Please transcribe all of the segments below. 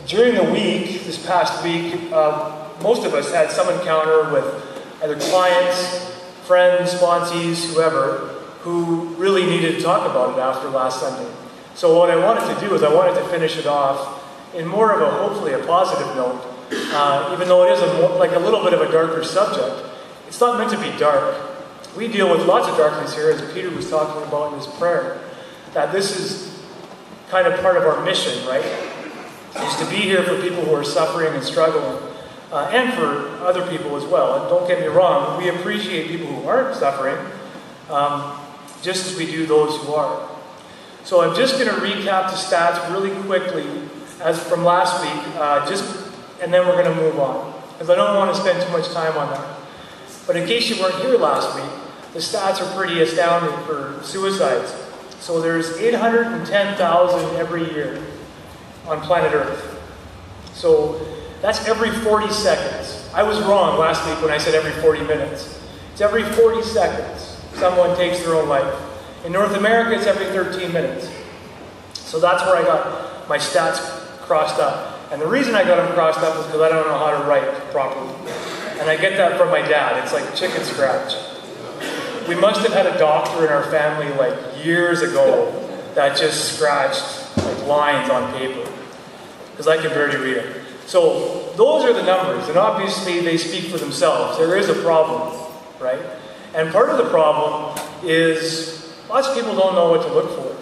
During the week, this past week, most of us had some encounter with either clients, friends, sponsees, whoever, who really needed to talk about it after last Sunday. So what I wanted to do is I wanted to finish it off in more of a, hopefully, a positive note. Even though it is like a little bit of a darker subject, it's not meant to be dark. We deal with lots of darkness here, as Peter was talking about in his prayer, that this is kind of part of our mission, right? Is to be here for people who are suffering and struggling, and for other people as well. And don't get me wrong, we appreciate people who aren't suffering, just as we do those who are. So I'm just going to recap the stats really quickly as from last week, and then we're going to move on, because I don't want to spend too much time on that. But in case you weren't here last week, the stats are pretty astounding for suicides. So there's 810,000 every year on planet Earth. So that's every 40 seconds. I was wrong last week when I said every 40 minutes. It's every 40 seconds someone takes their own life. In North America, it's every 13 minutes. So that's where I got my stats crossed up. And the reason I got them crossed up is because I don't know how to write properly. And I get that from my dad. It's like chicken scratch. We must have had a doctor in our family like years ago that just scratched like lines on paper, because I can barely read it. So those are the numbers, and obviously they speak for themselves. There is a problem, right? And part of the problem is lots of people don't know what to look for.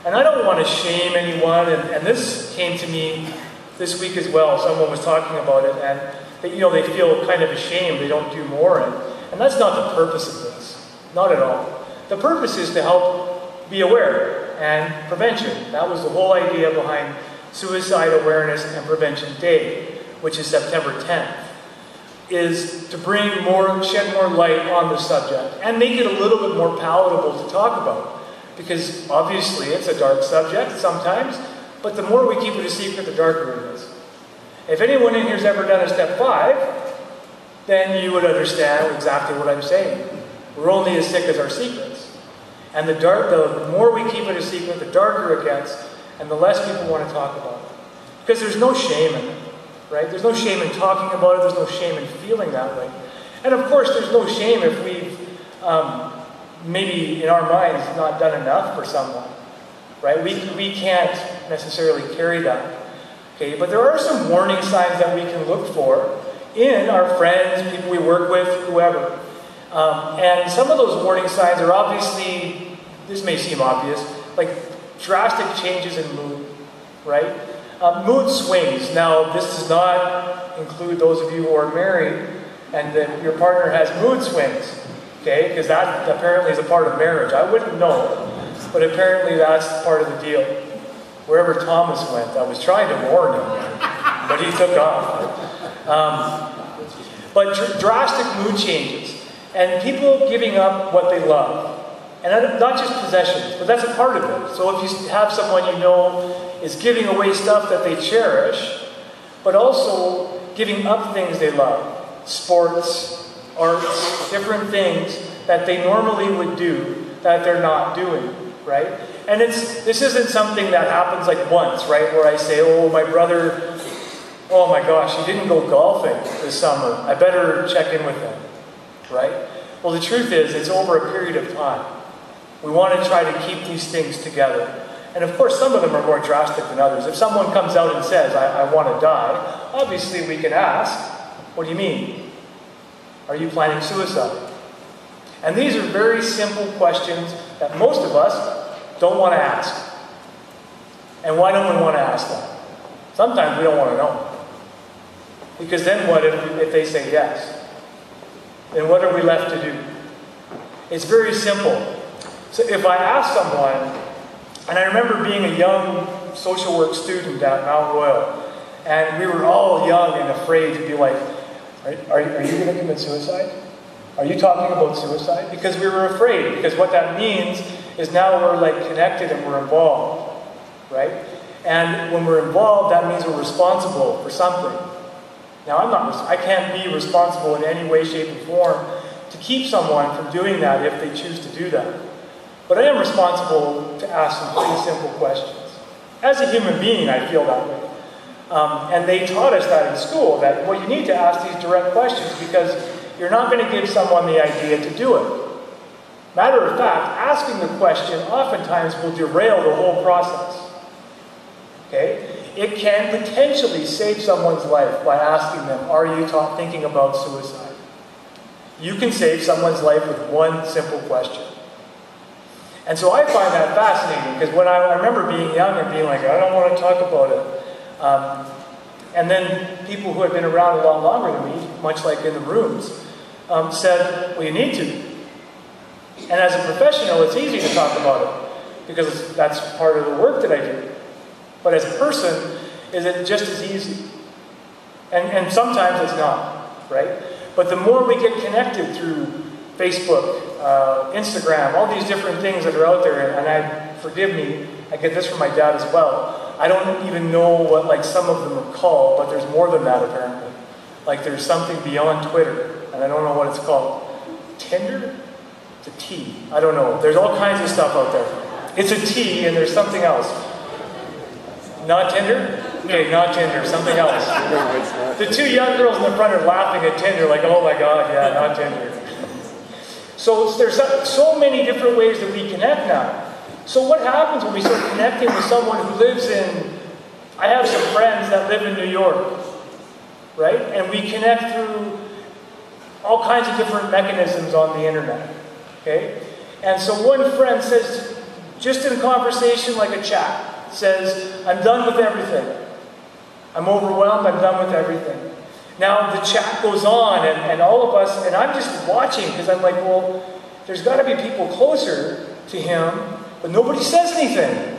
And I don't want to shame anyone, and this came to me this week as well. Someone was talking about it, and they feel kind of ashamed they don't do more, and that's not the purpose of this. Not at all. The purpose is to help be aware and prevention. That was the whole idea behind Suicide Awareness and Prevention Day, which is September 10th, is to shed more light on the subject and make it a little bit more palatable to talk about. Because obviously it's a dark subject sometimes, but the more we keep it a secret, the darker it is. If anyone in here has ever done a step 5, then you would understand exactly what I'm saying. We're only as sick as our secrets. And the more we keep it a secret, the darker it gets, and the less people want to talk about it. Because there's no shame in it, right? There's no shame in talking about it, there's no shame in feeling that way. And of course, there's no shame if we've, maybe in our minds, not done enough for someone, right? We can't necessarily carry that. Okay, but there are some warning signs that we can look for in our friends, people we work with, whoever. And some of those warning signs are obviously, this may seem obvious, like drastic changes in mood, right? Mood swings. Now, this does not include those of you who are married and that your partner has mood swings, okay? Because that apparently is a part of marriage. I wouldn't know, but apparently that's part of the deal. Wherever Thomas went, I was trying to warn him, but he took off. But drastic mood changes. And people giving up what they love. And not just possessions, but that's a part of it. So if you have someone you know is giving away stuff that they cherish, but also giving up things they love, sports, arts, different things that they normally would do that they're not doing, right? And this isn't something that happens like once, right? Where I say, oh, my brother, oh my gosh, he didn't go golfing this summer. I better check in with him. Right? Well, the truth is, it's over a period of time. We want to try to keep these things together. And of course, some of them are more drastic than others. If someone comes out and says, I want to die, obviously we can ask, what do you mean? Are you planning suicide? And these are very simple questions that most of us don't want to ask. And why don't we want to ask them? Sometimes we don't want to know. Because then what if they say yes? Then what are we left to do? It's very simple. So if I ask someone, and I remember being a young social work student at Mount Royal, and we were all young and afraid to be like, are you going to commit suicide? Are you talking about suicide? Because we were afraid, because what that means is now we're like connected and we're involved, right? And when we're involved, that means we're responsible for something. Now, I can't be responsible in any way, shape, or form to keep someone from doing that if they choose to do that. But I am responsible to ask some pretty simple questions. As a human being, I feel that way. And they taught us that in school, that, well, you need to ask these direct questions because you're not going to give someone the idea to do it. Matter of fact, asking the question oftentimes will derail the whole process. Okay? It can potentially save someone's life by asking them, are you thinking about suicide? You can save someone's life with one simple question. And so I find that fascinating because when I remember being young and being like, I don't want to talk about it. And then people who had been around a lot longer than me, much like in the rooms, said, well, you need to. And as a professional, it's easy to talk about it because that's part of the work that I do. But as a person, is it just as easy? And sometimes it's not, right? But the more we get connected through Facebook, Instagram, all these different things that are out there, and forgive me, I get this from my dad as well. I don't even know what like some of them are called, but there's more than that apparently. Like there's something beyond Twitter, and I don't know what it's called. Tinder? It's a T. I don't know. There's all kinds of stuff out there. It's a T, and there's something else. Not Tinder? Okay, not Tinder, something else. No, it's not. The two young girls in the front are laughing at Tinder like, oh my God, yeah, not Tinder. So there's so many different ways that we connect now. So what happens when we start connecting with someone who lives in, I have some friends that live in New York, right? And we connect through all kinds of different mechanisms on the internet, okay? And so one friend says, just in conversation like a chat, says, I'm done with everything. I'm overwhelmed, I'm done with everything. Now the chat goes on and all of us, and I'm just watching because I'm like, well, there's got to be people closer to him, but nobody says anything.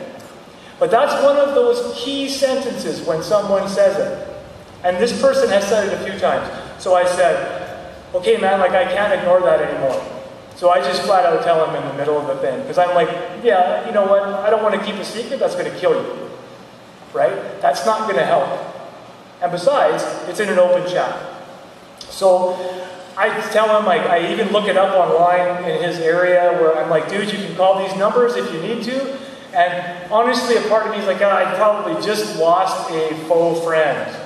But that's one of those key sentences when someone says it. And this person has said it a few times. So I said, okay man, like I can't ignore that anymore. So I just flat out tell him in the middle of the thing. Because I'm like, yeah, you know what? I don't want to keep a secret. That's going to kill you. Right? That's not going to help. And besides, it's in an open chat. So I tell him, like, I even look it up online in his area where I'm like, dude, you can call these numbers if you need to. And honestly, a part of me is like, I probably just lost a faux friend.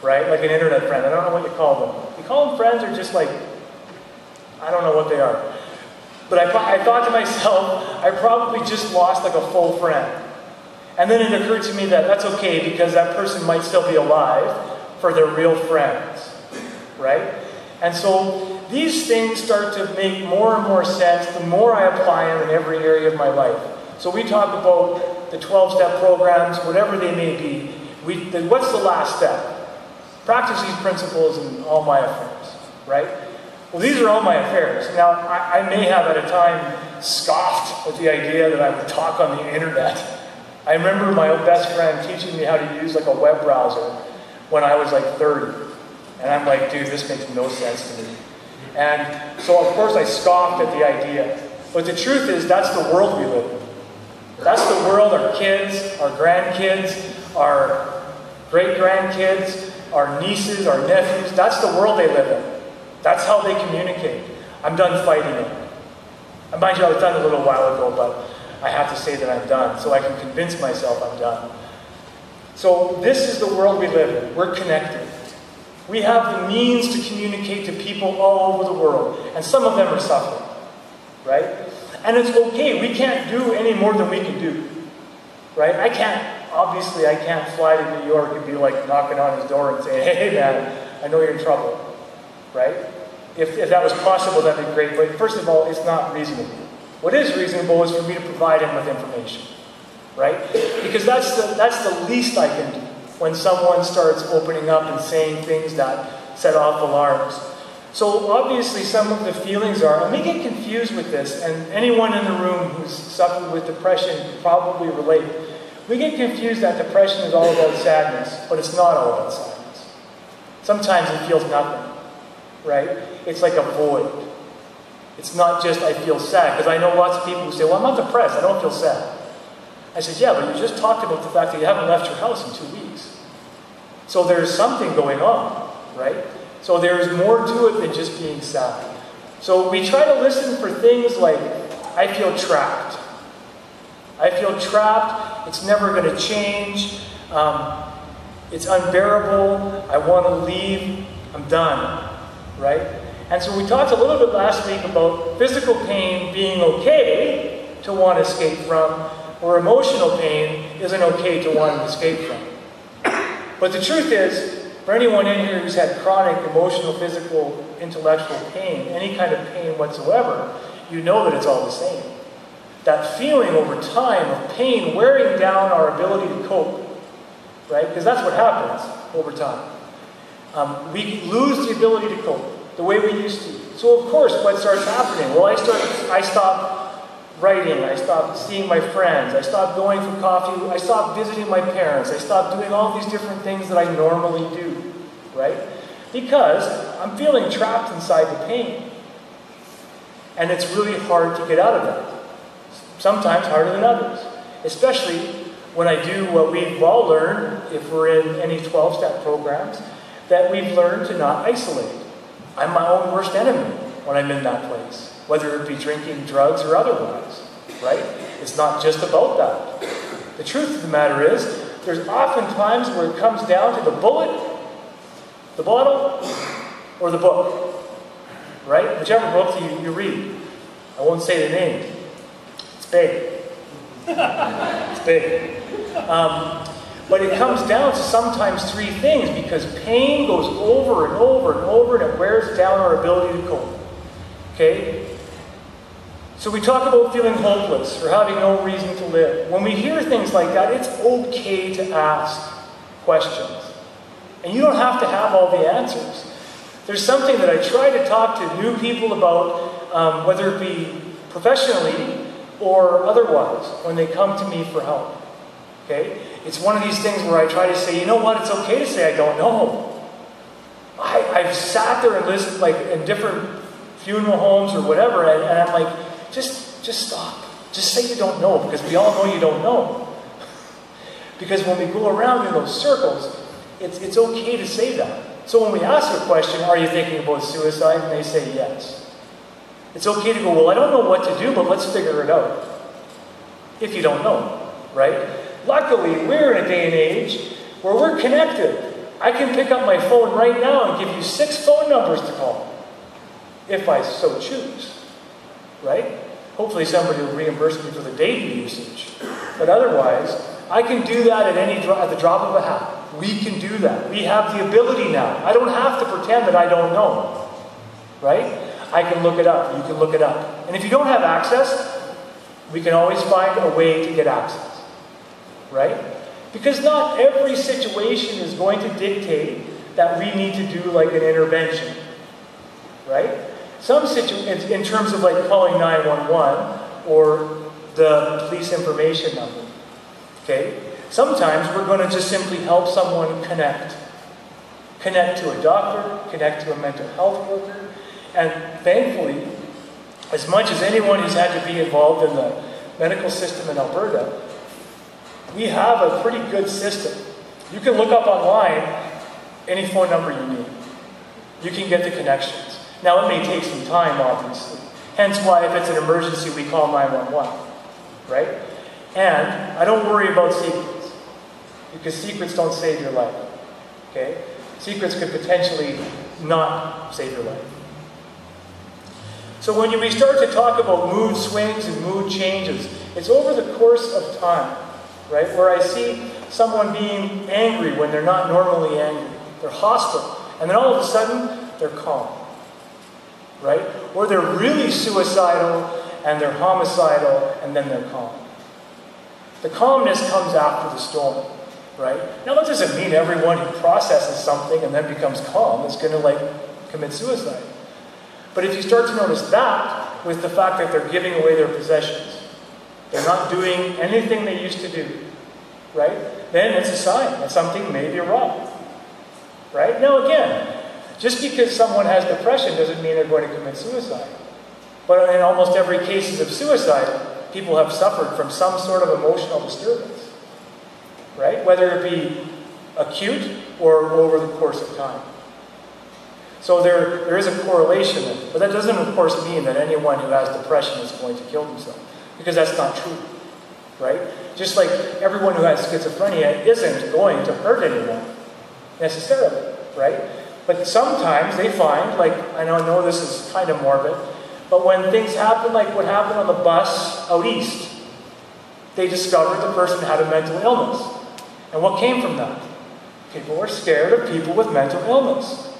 Right? Like an internet friend. I don't know what you call them. You call them friends or just like, I don't know what they are. But I thought to myself, I probably just lost like a faux friend. And then it occurred to me that that's okay because that person might still be alive for their real friends. Right? And so these things start to make more and more sense the more I apply them in every area of my life. So we talk about the 12-step programs, whatever they may be. What's the last step? Practice these principles in all my affairs. Right? Well, these are all my affairs. Now, I may have at a time scoffed at the idea that I would talk on the internet. I remember my old best friend teaching me how to use like a web browser when I was like 30. And I'm like, dude, this makes no sense to me. And so, of course, I scoffed at the idea. But the truth is, that's the world we live in. That's the world our kids, our grandkids, our great-grandkids, our nieces, our nephews, that's the world they live in. That's how they communicate. I'm done fighting it. And mind you, I was done a little while ago, but I have to say that I'm done, so I can convince myself I'm done. So this is the world we live in. We're connected. We have the means to communicate to people all over the world, and some of them are suffering, right? And it's okay. We can't do any more than we can do, right? Obviously I can't fly to New York and be like knocking on his door and saying, hey man, I know you're in trouble. Right? If that was possible, that'd be great. But first of all, it's not reasonable. What is reasonable is for me to provide him with information. Right? Because that's the least I can do when someone starts opening up and saying things that set off alarms. So obviously some of the feelings are, and we get confused with this, and anyone in the room who's suffered with depression can probably relate. We get confused that depression is all about sadness, but it's not all about sadness. Sometimes it feels nothing. Right? It's like a void. It's not just I feel sad, because I know lots of people who say, well, I'm not depressed, I don't feel sad. I said, yeah, but you just talked about the fact that you haven't left your house in 2 weeks. So there's something going on, right? So there's more to it than just being sad. So we try to listen for things like, I feel trapped. I feel trapped, it's never going to change. It's unbearable. I want to leave. I'm done, right? And so we talked a little bit last week about physical pain being okay to want to escape from, or emotional pain isn't okay to want to escape from. But the truth is, for anyone in here who's had chronic emotional, physical, intellectual pain, any kind of pain whatsoever, you know that it's all the same. That feeling over time of pain wearing down our ability to cope, right? Because that's what happens over time. We lose the ability to cope the way we used to. So of course, what starts happening? Well, I stop writing, I stopped seeing my friends, I stopped going for coffee, I stopped visiting my parents, I stopped doing all these different things that I normally do, right? Because I'm feeling trapped inside the pain. And it's really hard to get out of that. Sometimes harder than others. Especially when I do what we've all learned, if we're in any 12-step programs, that we've learned to not isolate. I'm my own worst enemy when I'm in that place, whether it be drinking drugs or otherwise, right? It's not just about that. The truth of the matter is, there's often times where it comes down to the bullet, the bottle, or the book, right? Whichever book you read. I won't say the name. It's big. It's big. But it comes down to sometimes three things, because pain goes over and over and over, and it wears down our ability to cope. Okay? So we talk about feeling hopeless or having no reason to live. When we hear things like that, it's okay to ask questions. And you don't have to have all the answers. There's something that I try to talk to new people about, whether it be professionally or otherwise, when they come to me for help. Okay? It's one of these things where I try to say, you know what, it's okay to say I don't know. I've sat there and listened, like, in different funeral homes or whatever, and I'm like, just stop. Just say you don't know, because we all know you don't know. Because when we go around in those circles, it's okay to say that. So when we ask a question, are you thinking about suicide? And they say yes. It's okay to go, well, I don't know what to do, but let's figure it out. If you don't know, right? Luckily, we're in a day and age where we're connected. I can pick up my phone right now and give you 6 phone numbers to call, if I so choose, right? Hopefully somebody will reimburse me for the data usage. But otherwise, I can do that at the drop of a hat. We can do that. We have the ability now. I don't have to pretend that I don't know, right? I can look it up. You can look it up. And if you don't have access, we can always find a way to get access. Right? Because not every situation is going to dictate that we need to do like an intervention. Right? Some situations, in terms of like calling 911 or the police information number. Okay? Sometimes we're going to just simply help someone connect. Connect to a doctor, connect to a mental health worker. And thankfully, as much as anyone who's had to be involved in the medical system in Alberta, we have a pretty good system. You can look up online any phone number you need. You can get the connections. Now, it may take some time, obviously. Hence why, if it's an emergency, we call 911. Right? And I don't worry about secrets, because secrets don't save your life. Okay? Secrets could potentially not save your life. So when we start to talk about mood swings and mood changes, it's over the course of time. Right? Where I see someone being angry when they're not normally angry. They're hostile. And then all of a sudden, they're calm. Right? Or they're really suicidal, and they're homicidal, and then they're calm. The calmness comes after the storm. Right? Now, that doesn't mean everyone who processes something and then becomes calm is going to, like, commit suicide. But if you start to notice that, with the fact that they're giving away their possessions, they're not doing anything they used to do, right? Then it's a sign that something may be wrong, right? Now again, just because someone has depression doesn't mean they're going to commit suicide. But in almost every case of suicide, people have suffered from some sort of emotional disturbance, right? Whether it be acute or over the course of time. So there is a correlation there. But that doesn't, of course, mean that anyone who has depression is going to kill themselves. Because that's not true, right? Just like everyone who has schizophrenia isn't going to hurt anyone. necessarily, right? But sometimes they find, like, I know this is kind of morbid, but when things happen like what happened on the bus out east, they discovered the person had a mental illness. And what came from that? People were scared of people with mental illness.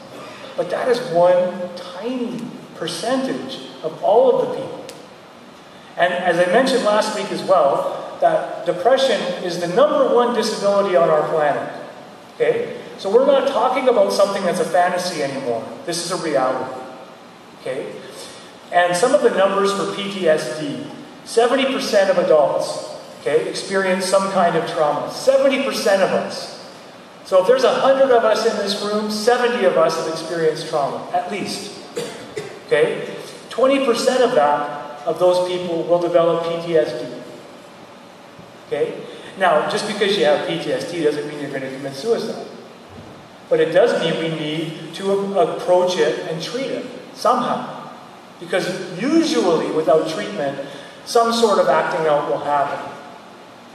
But that is one tiny percentage of all of the people. And as I mentioned last week as well, that depression is the #1 disability on our planet. Okay? So we're not talking about something that's a fantasy anymore. This is a reality. Okay? And some of the numbers for PTSD, 70% of adults, okay, experience some kind of trauma. 70% of us. So if there's 100 of us in this room, 70 of us have experienced trauma, at least. Okay? 20% of those people will develop PTSD. Okay? Now, just because you have PTSD doesn't mean you're going to commit suicide. But it does mean we need to approach it and treat it somehow. Because usually, without treatment, some sort of acting out will happen.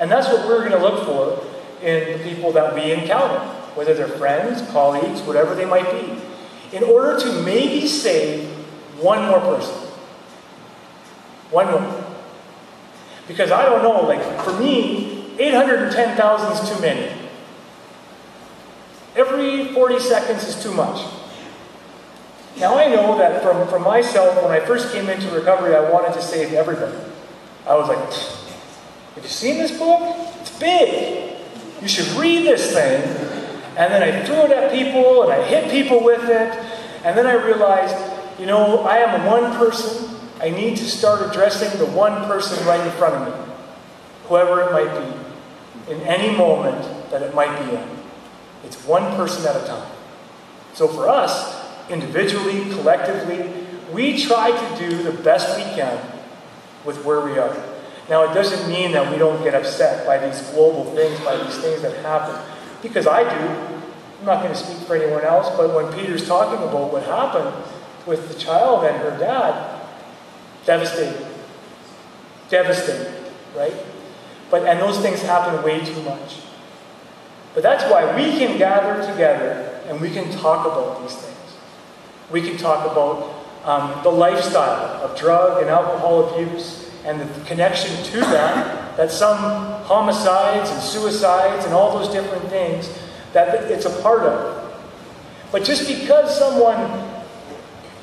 And that's what we're going to look for in the people that we encounter, whether they're friends, colleagues, whatever they might be, in order to maybe save one more person. One more. Because I don't know, like, for me, 810,000 is too many. Every 40 seconds is too much. Now I know that from myself, when I first came into recovery, I wanted to save everybody. I was like, have you seen this book? It's big. You should read this thing. And then I threw it at people, and I hit people with it. And then I realized, you know, I am one person. I need to start addressing the one person right in front of me. Whoever it might be. In any moment that it might be in. It's one person at a time. So for us, individually, collectively, we try to do the best we can with where we are. Now, it doesn't mean that we don't get upset by these global things, by these things that happen. Because I do. I'm not going to speak for anyone else, but when Peter's talking about what happened with the child and her dad, devastating. Devastating, right? And those things happen way too much. But that's why we can gather together and we can talk about these things. We can talk about the lifestyle of drug and alcohol abuse and the connection to that some homicides and suicides and all those different things, that it's a part of. But just because someone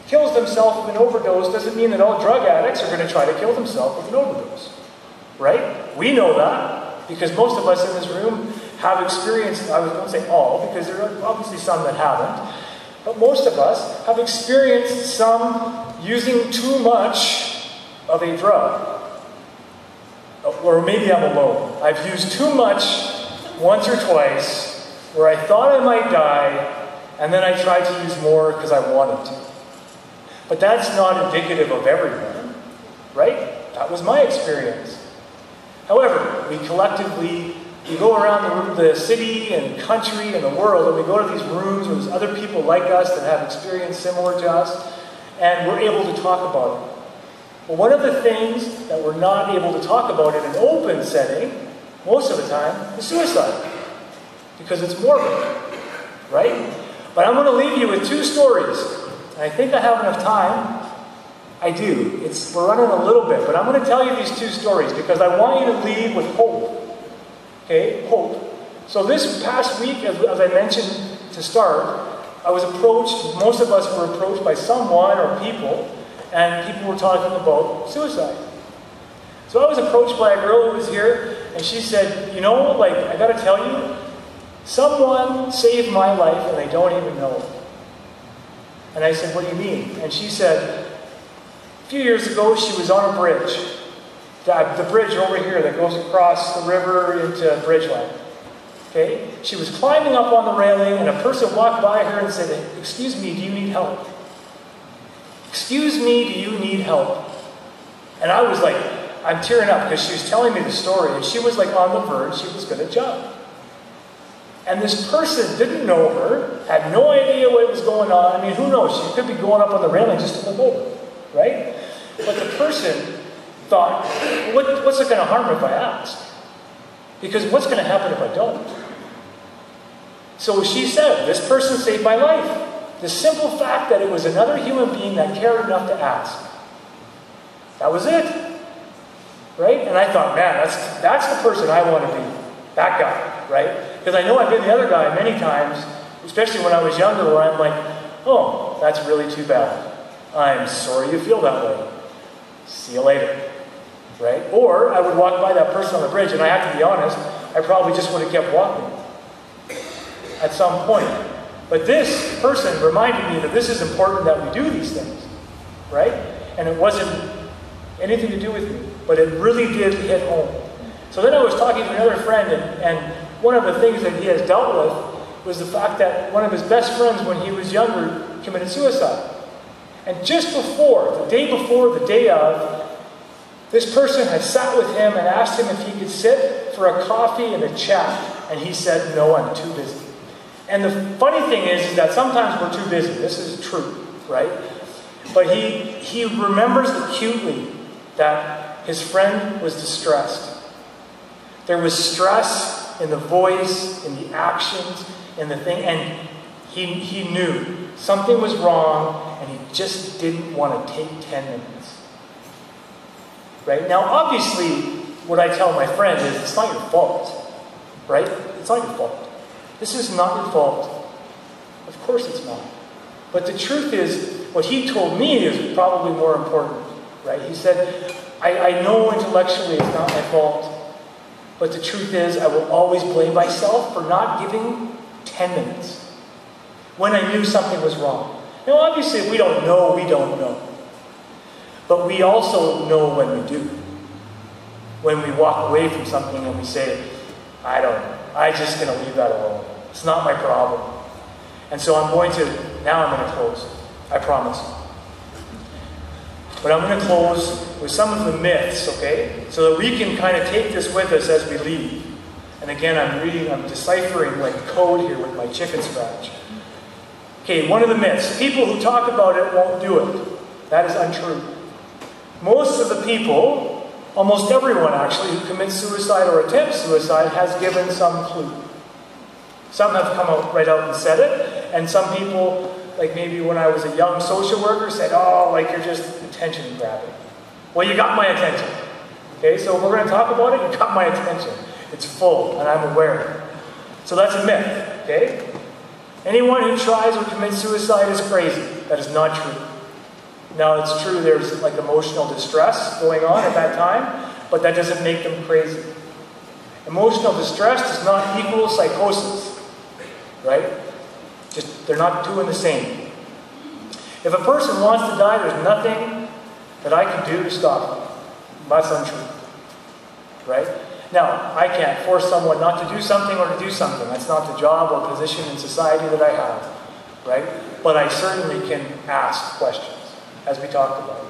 kills themselves with an overdose doesn't mean that all drug addicts are going to try to kill themselves with an overdose. Right? We know that because most of us in this room have experienced, I won't say all, because there are obviously some that haven't, but most of us have experienced some using too much of a drug. Or maybe I'm alone. I've used too much once or twice where I thought I might die, and then I tried to use more because I wanted to. But that's not indicative of everyone, right? That was my experience. However, we collectively, we go around the city and country and the world, and we go to these rooms where there's other people like us that have experience similar to us, and we're able to talk about it. But one of the things that we're not able to talk about in an open setting, most of the time, is suicide. Because it's morbid, right? But I'm going to leave you with 2 stories. And I think I have enough time. I do. We're running a little bit, but I'm going to tell you these 2 stories because I want you to leave with hope. Okay? Hope. So this past week, as I mentioned to start, I was approached, most of us were approached by someone or people, and people were talking about suicide. So I was approached by a girl who was here, and she said, you know, like, I got to tell you, someone saved my life and they don't even know it. And I said, what do you mean? And she said, a few years ago, she was on a bridge. The bridge over here that goes across the river into Bridgeland. Okay? She was climbing up on the railing, and a person walked by her and said, excuse me, do you need help? Excuse me, do you need help? And I was like, I'm tearing up because she was telling me the story, and she was like on the verge, she was going to jump. And this person didn't know her, had no idea what was going on. I mean, who knows? She could be going up on the railing just to look over, right? But the person thought, what's it going to harm if I ask? Because what's going to happen if I don't? So she said, this person saved my life. The simple fact that it was another human being that cared enough to ask. That was it. Right? And I thought, man, that's the person I want to be. That guy, right? Because I know I've been the other guy many times, especially when I was younger, where I'm like, oh, that's really too bad. I'm sorry you feel that way. See you later. Right? Or I would walk by that person on the bridge, and I have to be honest, I probably just would have kept walking at some point. But this person reminded me that this is important that we do these things. Right? And it wasn't anything to do with me, but it really did hit home. So then I was talking to another friend, and one of the things that he has dealt with was the fact that one of his best friends when he was younger committed suicide. And just before, the day of, this person had sat with him and asked him if he could sit for a coffee and a chat. And he said, no, I'm too busy. And the funny thing is that sometimes we're too busy. This is true, right? But he remembers acutely that his friend was distressed. There was stress in the voice, in the actions, in the thing. And he knew something was wrong, and he just didn't want to take 10 minutes. Right? Now, obviously, what I tell my friend is, it's not your fault. Right? It's not your fault. This is not your fault. Of course it's not. But the truth is, what he told me is probably more important. Right? He said, I know intellectually it's not my fault. But the truth is, I will always blame myself for not giving 10 minutes when I knew something was wrong. Now, obviously, if we don't know, we don't know. But we also know when we do. When we walk away from something and we say, I don't know. I'm just going to leave that alone. It's not my problem. And so I'm going to close. I promise. But I'm going to close with some of the myths, okay? So that we can kind of take this with us as we leave. And again, I'm deciphering like code here with my chicken scratch. Okay, one of the myths. People who talk about it won't do it. That is untrue. Most of the people, almost everyone actually, who commits suicide or attempts suicide has given some clue. Some have come out right out and said it, and some people, like maybe when I was a young social worker, said, oh, like you're just attention grabbing. Well, you got my attention. Okay, so if we're going to talk about it, you got my attention. It's full, and I'm aware. So that's a myth, okay? Anyone who tries or commits suicide is crazy. That is not true. Now, it's true there's like emotional distress going on at that time, but that doesn't make them crazy. Emotional distress does not equal psychosis, right? Just, they're not two and the same. If a person wants to die, there's nothing that I can do to stop them. That's untrue, right? Now, I can't force someone not to do something or to do something. That's not the job or position in society that I have, right? But I certainly can ask questions, as we talked about,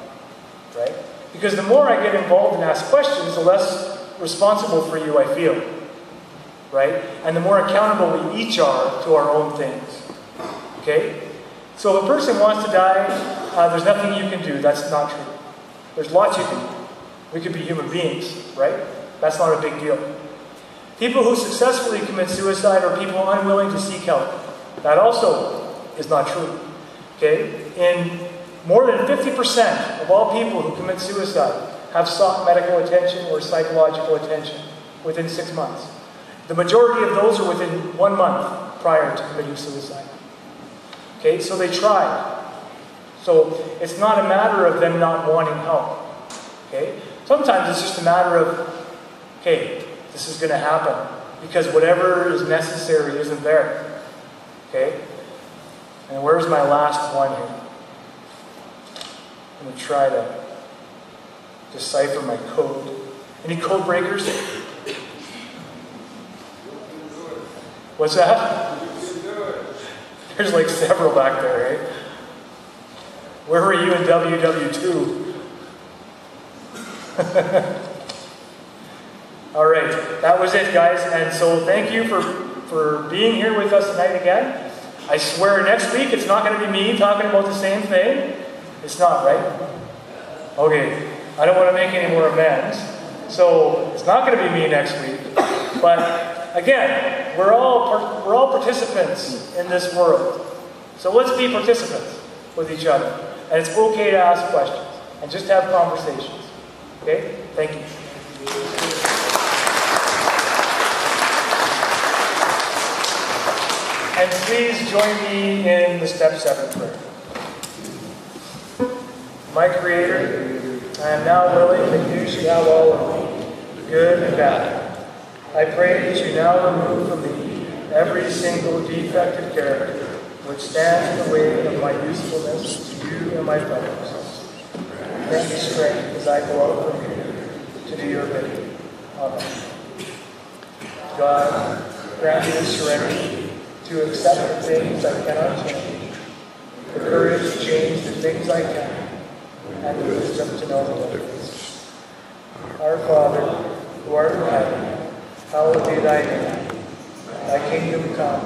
right? Because the more I get involved and ask questions, the less responsible for you I feel, right? And the more accountable we each are to our own things, okay? So if a person wants to die, there's nothing you can do. That's not true. There's lots you can do. We could be human beings, right? That's not a big deal. People who successfully commit suicide are people unwilling to seek help. That also is not true, okay? In more than 50% of all people who commit suicide have sought medical attention or psychological attention within 6 months. The majority of those are within 1 month prior to committing suicide. Okay, so they tried. So it's not a matter of them not wanting help. Okay? Sometimes it's just a matter of, okay, this is going to happen because whatever is necessary isn't there. Okay? And where's my last one here? I'm going to try to decipher my code. Any code breakers? What's that? There's like several back there, right? Where were you in WW2? All right, that was it, guys. And so thank you for being here with us tonight again. I swear next week it's not going to be me talking about the same thing. It's not, right? Okay, I don't want to make any more amends. So it's not going to be me next week. But again, we're all participants in this world. So let's be participants with each other. And it's okay to ask questions and just have conversations. Okay? Thank you. And please join me in the Step 7 prayer. My Creator, I am now willing that you should have all of me, good and bad. I pray that you now remove from me every single defective character which stands in the way of my usefulness to you and my fellows. Grant me strength as I go out from here to do your bidding. Amen. God, grant me the serenity to accept the things I cannot change, the courage to change the things I can, and the wisdom to know the difference. Our Father, who art in heaven, hallowed be thy name. Thy kingdom come,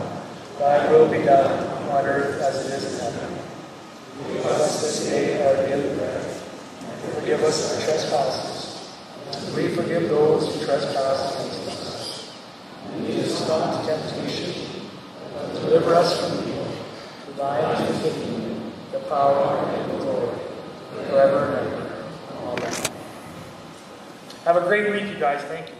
thy will be done, on earth as it is in heaven. Give us this day our daily bread. Forgive us our trespasses. We forgive those who trespass against us. Lead us not into temptation. Deliver us from evil. For thine is the kingdom, the power, and the glory, forever and ever. Amen. Have a great week, you guys. Thank you.